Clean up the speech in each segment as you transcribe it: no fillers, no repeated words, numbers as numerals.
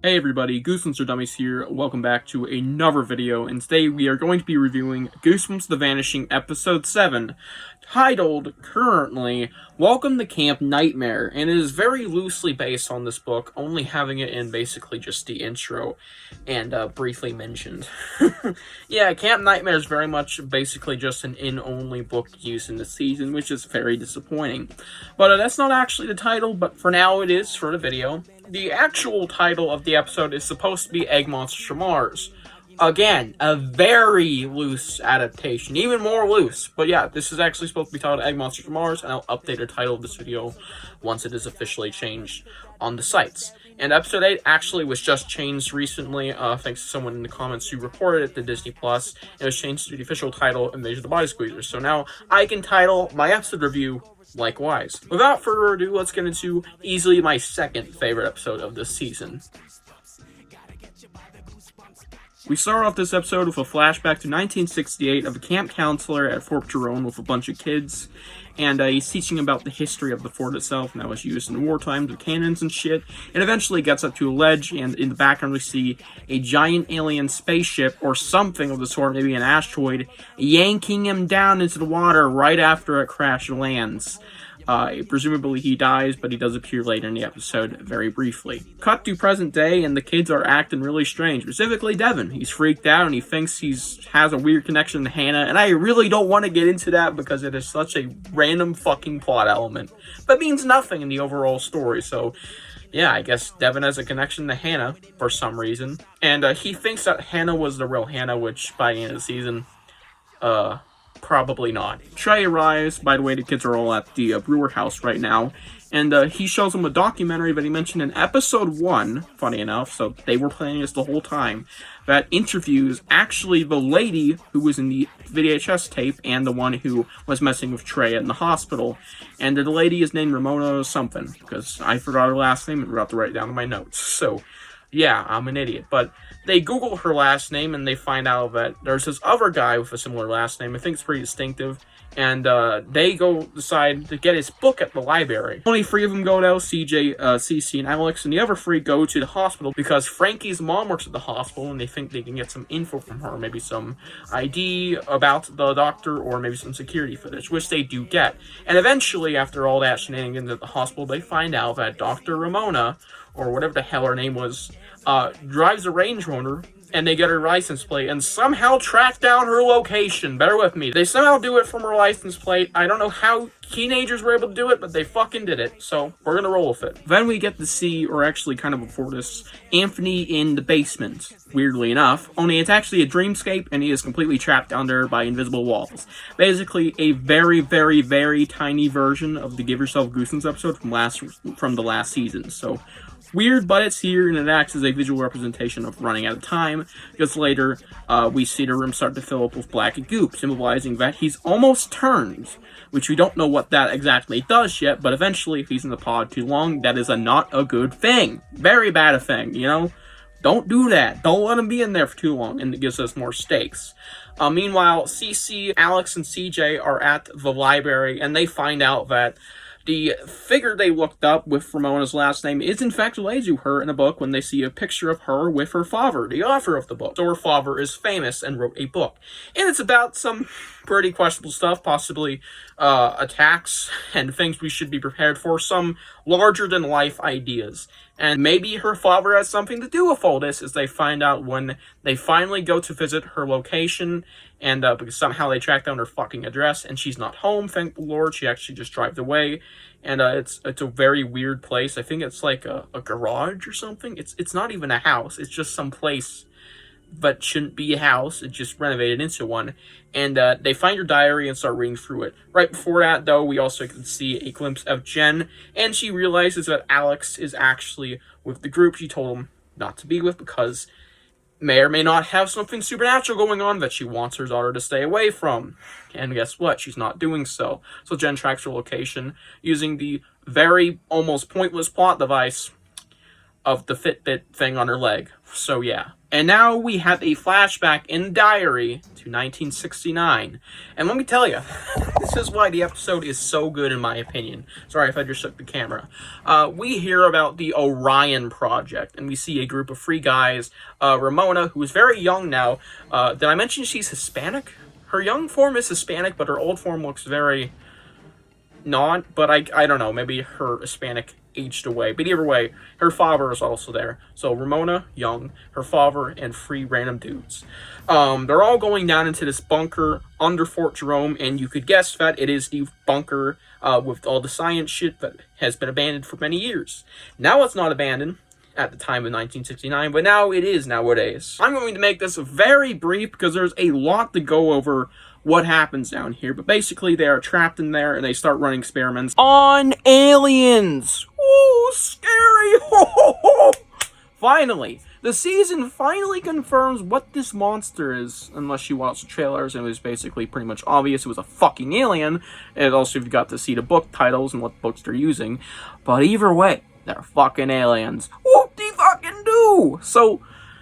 Hey everybody, Goosebumps are Dummies here. Welcome back to another video, and today we are going to be reviewing Goosebumps The Vanishing Episode 7, titled, currently, Welcome to Camp Nightmare, and it is very loosely based on this book, only having it in basically just the intro and briefly mentioned. Yeah, Camp Nightmare is very much basically just an in-only book used in the season, which is very disappointing. But that's not actually the title, but for now it is for the video. The actual title of the episode is supposed to be Egg Monsters from Mars. Again, a very loose adaptation, even more loose. But yeah, this is actually supposed to be titled Egg Monsters from Mars, and I'll update the title of this video once it is officially changed on the sites. And episode 8 actually was just changed recently, thanks to someone in the comments who reported it to Disney+. It was changed to the official title, Invasion of the Body Squeezers. So now I can title my episode review likewise. Without further ado, let's get into easily my second favorite episode of this season. We start off this episode with a flashback to 1968 of a camp counselor at Fort Jerome with a bunch of kids, and he's teaching about the history of the fort itself, and that was used in wartime with cannons and shit, and eventually gets up to a ledge, and in the background we see a giant alien spaceship, or something of the sort, maybe an asteroid, yanking him down into the water right after it crash lands. Presumably he dies, but he does appear later in the episode, very briefly. Cut to present day, and the kids are acting really strange, specifically Devin. He's freaked out, and he thinks he has a weird connection to Hannah, and I really don't want to get into that because it is such a random fucking plot element, but means nothing in the overall story, so yeah, I guess Devin has a connection to Hannah for some reason, and he thinks that Hannah was the real Hannah, which by the end of the season, probably not. Trey arrives. By the way, the kids are all at the Brewer house right now, and he shows them a documentary that he mentioned in episode 1, funny enough, so they were planning this the whole time, that interviews actually the lady who was in the VHS tape and the one who was messing with Trey in the hospital, and the lady is named Ramona something, because I forgot her last name and forgot to write it down in my notes, so yeah, I'm an idiot, but they Google her last name, and they find out that there's this other guy with a similar last name. I think it's pretty distinctive, and they decide to get his book at the library. Only 3 of them go though, CJ, CC, and Alex, and the other 3 go to the hospital because Frankie's mom works at the hospital, and they think they can get some info from her, maybe some ID about the doctor, or maybe some security footage, which they do get. And eventually, after all that shenanigans at the hospital, they find out that Dr. Ramona, or whatever the hell her name was, drives a Range Rover, and they get her license plate, and somehow track down her location. Bear with me. They somehow do it from her license plate. I don't know how teenagers were able to do it, but they fucking did it, so we're gonna roll with it. Then we get to see, or actually kind of before this, Anthony in the basement, weirdly enough, only it's actually a dreamscape, and he is completely trapped down there by invisible walls. Basically, a very, very, very tiny version of the Give Yourself Goosebumps episode from the last season, so weird, but it's here, and it acts as a visual representation of running out of time, because later, we see the room start to fill up with black goop, symbolizing that he's almost turned, which we don't know what that exactly does yet, but eventually, if he's in the pod too long, that is not a good thing. Very bad a thing, you know? Don't do that. Don't let him be in there for too long, and it gives us more stakes. Meanwhile, CC, Alex, and CJ are at the library, and they find out that the figure they looked up with Ramona's last name is in fact related to her in a book when they see a picture of her with her father, the author of the book. So her father is famous and wrote a book. And it's about some pretty questionable stuff, possibly attacks and things we should be prepared for, some larger-than-life ideas. And maybe her father has something to do with all this, as they find out when they finally go to visit her location, and because somehow they track down her fucking address, and she's not home, thank the Lord. She actually just drives away, and it's a very weird place. I think it's like a garage or something. It's not even a house. It's just some place that shouldn't be a house. It's just renovated into one, and they find her diary and start reading through it. Right before that, though, we also can see a glimpse of Jen, and she realizes that Alex is actually with the group she told him not to be with because may or may not have something supernatural going on that she wants her daughter to stay away from. And guess what? She's not doing so. So Jen tracks her location using the very almost pointless plot device. of the Fitbit thing on her leg. So yeah. And now we have a flashback in the diary to 1969. And let me tell you, this is why the episode is so good in my opinion. Sorry if I just shook the camera. We hear about the Orion Project, and we see a group of three guys. Ramona, who is very young now. Did I mention she's Hispanic? Her young form is Hispanic, but her old form looks very not, but I don't know, maybe her Hispanic aged away. But either way, her father is also there. So Ramona, young, her father, and three random dudes. They're all going down into this bunker under Fort Jerome, and you could guess that it is the bunker with all the science shit that has been abandoned for many years. Now it's not abandoned at the time of 1969, but now it is nowadays. I'm going to make this very brief because there's a lot to go over what happens down here, but basically they are trapped in there and they start running experiments on aliens. Ooh, scary! Finally, the season finally confirms what this monster is, unless you watch the trailers and it was basically pretty much obvious it was a fucking alien, and also you got to see the book titles and what books they're using, but either way, they're fucking aliens. Whoop-de-fucking-do! So,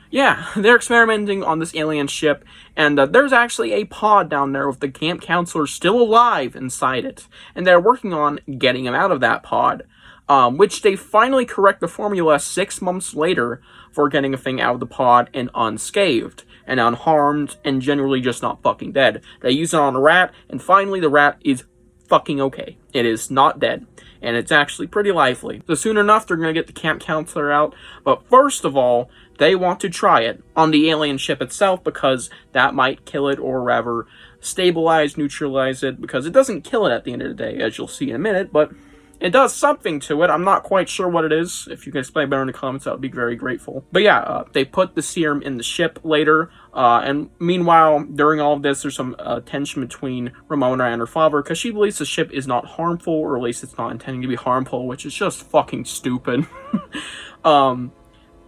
yeah, they're experimenting on this alien ship, and there's actually a pod down there with the camp counselor still alive inside it. And they're working on getting him out of that pod, which they finally correct the formula 6 months later for getting a thing out of the pod and unscathed, and unharmed, and generally just not fucking dead. They use it on a rat, and finally the rat is fucking okay. It is not dead. And it's actually pretty lively. So soon enough, they're going to get the camp counselor out. But first of all, they want to try it on the alien ship itself because that might kill it or rather stabilize, neutralize it. Because it doesn't kill it at the end of the day, as you'll see in a minute. But it does something to it. I'm not quite sure what it is. If you can explain better in the comments, I would be very grateful. But yeah, they put the serum in the ship later. And meanwhile, during all of this, there's some tension between Ramona and her father, because she believes the ship is not harmful, or at least it's not intending to be harmful, which is just fucking stupid.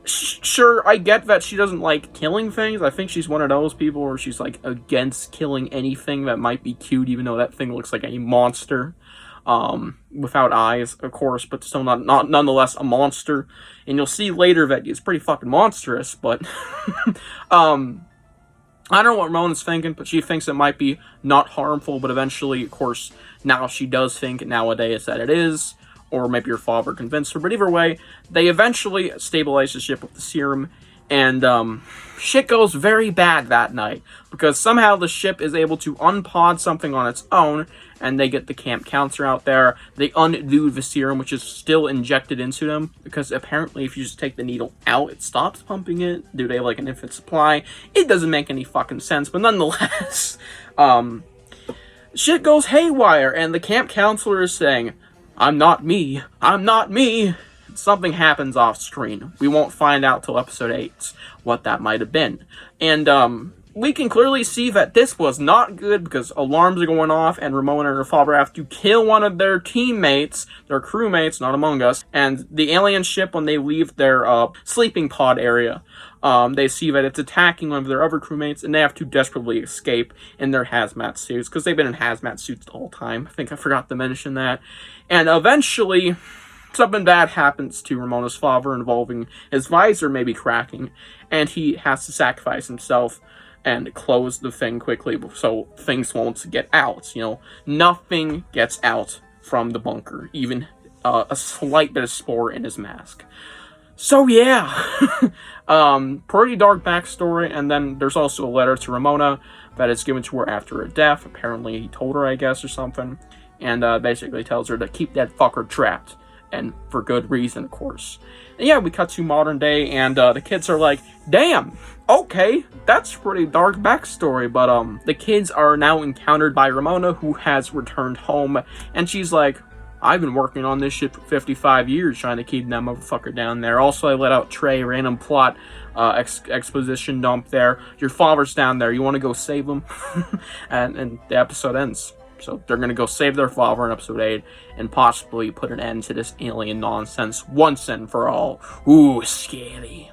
Sure, I get that she doesn't like killing things. I think she's one of those people where she's like against killing anything that might be cute, even though that thing looks like a monster. Without eyes, of course, but still not nonetheless a monster. And you'll see later that it's pretty fucking monstrous, but I don't know what Ramona's thinking, but she thinks it might be not harmful, but eventually, of course, now she does think nowadays that it is, or maybe her father convinced her, but either way, they eventually stabilize the ship with the serum, and shit goes very bad that night, because somehow the ship is able to unpod something on its own, and they get the camp counselor out there. They undo the serum, which is still injected into them, because apparently if you just take the needle out, it stops pumping it. Do they have like an infinite supply? It doesn't make any fucking sense, but nonetheless, shit goes haywire, and the camp counselor is saying, I'm not me. I'm not me. Something happens off screen. We won't find out till episode 8 what that might have been. And we can clearly see that this was not good because alarms are going off and Ramona and her father have to kill one of their teammates, their crewmates, not Among Us. And the alien ship, when they leave their sleeping pod area, they see that it's attacking one of their other crewmates, and they have to desperately escape in their hazmat suits, because they've been in hazmat suits the whole time. I think I forgot to mention that. And eventually, something bad happens to Ramona's father, involving his visor maybe cracking, and he has to sacrifice himself and close the thing quickly so things won't get out. You know, nothing gets out from the bunker, even a slight bit of spore in his mask. So yeah, pretty dark backstory, and then there's also a letter to Ramona that is given to her after her death. Apparently he told her, I guess, or something, and basically tells her to keep that fucker trapped, and for good reason, of course. And yeah, we cut to modern day, and the kids are like, damn, okay, that's pretty dark backstory, but the kids are now encountered by Ramona, who has returned home, and she's like, I've been working on this shit for 55 years trying to keep that motherfucker down there. Also, I let out Trey, random plot exposition dump there. Your father's down there. You want to go save him? and the episode ends. So they're going to go save their father in episode 8 and possibly put an end to this alien nonsense once and for all. Ooh, scary.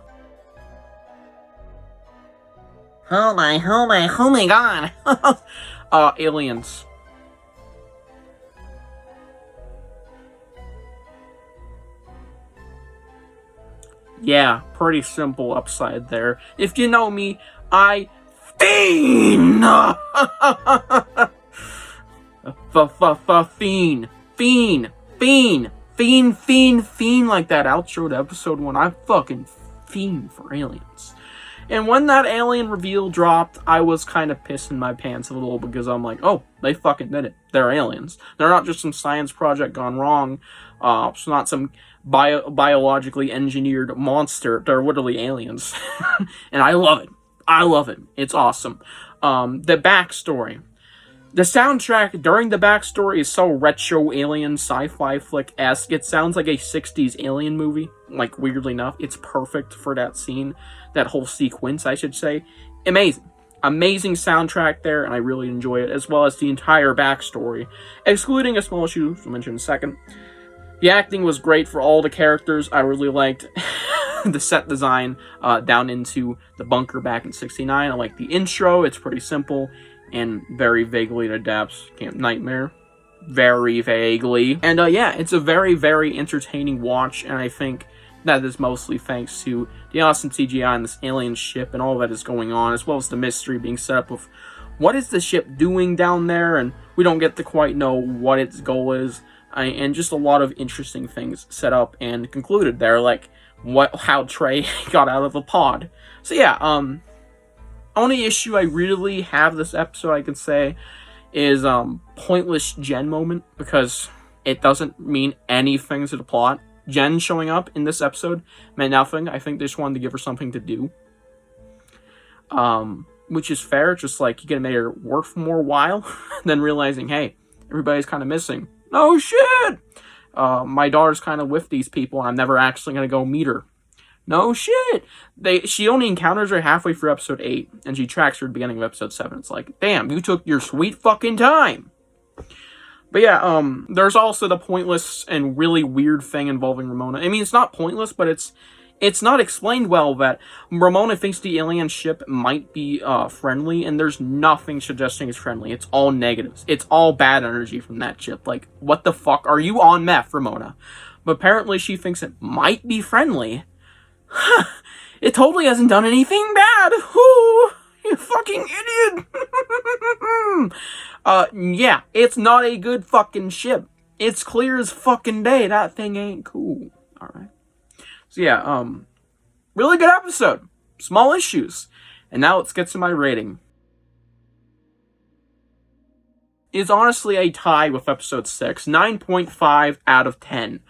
Oh my god. Aliens. Yeah, pretty simple upside there. If you know me, I fiend! Fiend! Fiend! Fiend! Fiend, fiend, fiend, like that outro to episode 1. I fucking fiend for aliens. And when that alien reveal dropped, I was kind of pissing my pants a little because I'm like, oh, they fucking did it. They're aliens. They're not just some science project gone wrong. It's not some biologically engineered monster. They're literally aliens. And I love it. I love it. It's awesome. The backstory. The soundtrack during the backstory is so retro alien sci-fi flick-esque. It sounds like a 60s alien movie. Like, weirdly enough, it's perfect for that scene. That whole sequence, I should say. Amazing. Amazing soundtrack there, and I really enjoy it, as well as the entire backstory. Excluding a small issue, which I'll mention in a second. The acting was great for all the characters. I really liked the set design down into the bunker back in 69. I like the intro. It's pretty simple and very vaguely adapts Camp Nightmare. Very vaguely. And yeah, it's a very, very entertaining watch, and I think that is mostly thanks to the awesome CGI and this alien ship and all that is going on, as well as the mystery being set up of what is the ship doing down there, and we don't get to quite know what its goal is, and just a lot of interesting things set up and concluded there, like how Trey got out of the pod. So yeah, only issue I really have this episode I could say is pointless Jen moment, because it doesn't mean anything to the plot. Jen showing up in this episode meant nothing. I think they just wanted to give her something to do. Which is fair, just like you could have made her work for more while, then realizing, hey, everybody's kind of missing. No shit! My daughter's kind of with these people, and I'm never actually going to go meet her. No shit! She only encounters her halfway through episode 8, and she tracks her at the beginning of episode 7. It's like, damn, you took your sweet fucking time! But yeah, there's also the pointless and really weird thing involving Ramona. I mean, it's not pointless, but it's not explained well that Ramona thinks the alien ship might be friendly, and there's nothing suggesting it's friendly. It's all negatives. It's all bad energy from that ship. Like, what the fuck? Are you on meth, Ramona? But apparently she thinks it might be friendly. It totally hasn't done anything bad. Ooh, you fucking idiot. Yeah, it's not a good fucking ship. It's clear as fucking day. That thing ain't cool. Alright. So yeah, really good episode. Small issues. And now let's get to my rating. It's honestly a tie with episode 6. 9.5 out of 10.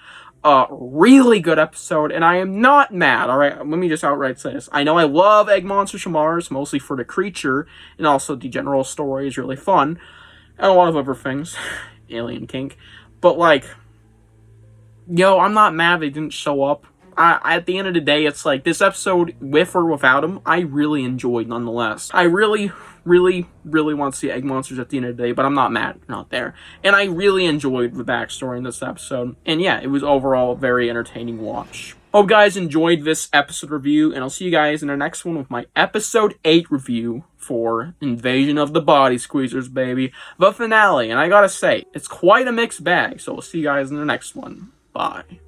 Really good episode, and I am not mad, alright? Let me just outright say this. I know I love Egg Monsters from Mars, mostly for the creature, and also the general story is really fun, and a lot of other things. Alien kink. But, like, yo, I'm not mad they didn't show up. At the end of the day, it's like, this episode, with or without him, I really enjoyed nonetheless. I really want to see Egg Monsters at the end of the day, but I'm not mad they're not there. And I really enjoyed the backstory in this episode. And yeah, it was overall a very entertaining watch. Hope you guys enjoyed this episode review, and I'll see you guys in the next one with my episode 8 review for Invasion of the Body Squeezers, baby. The finale, and I gotta say, it's quite a mixed bag, so we'll see you guys in the next one. Bye.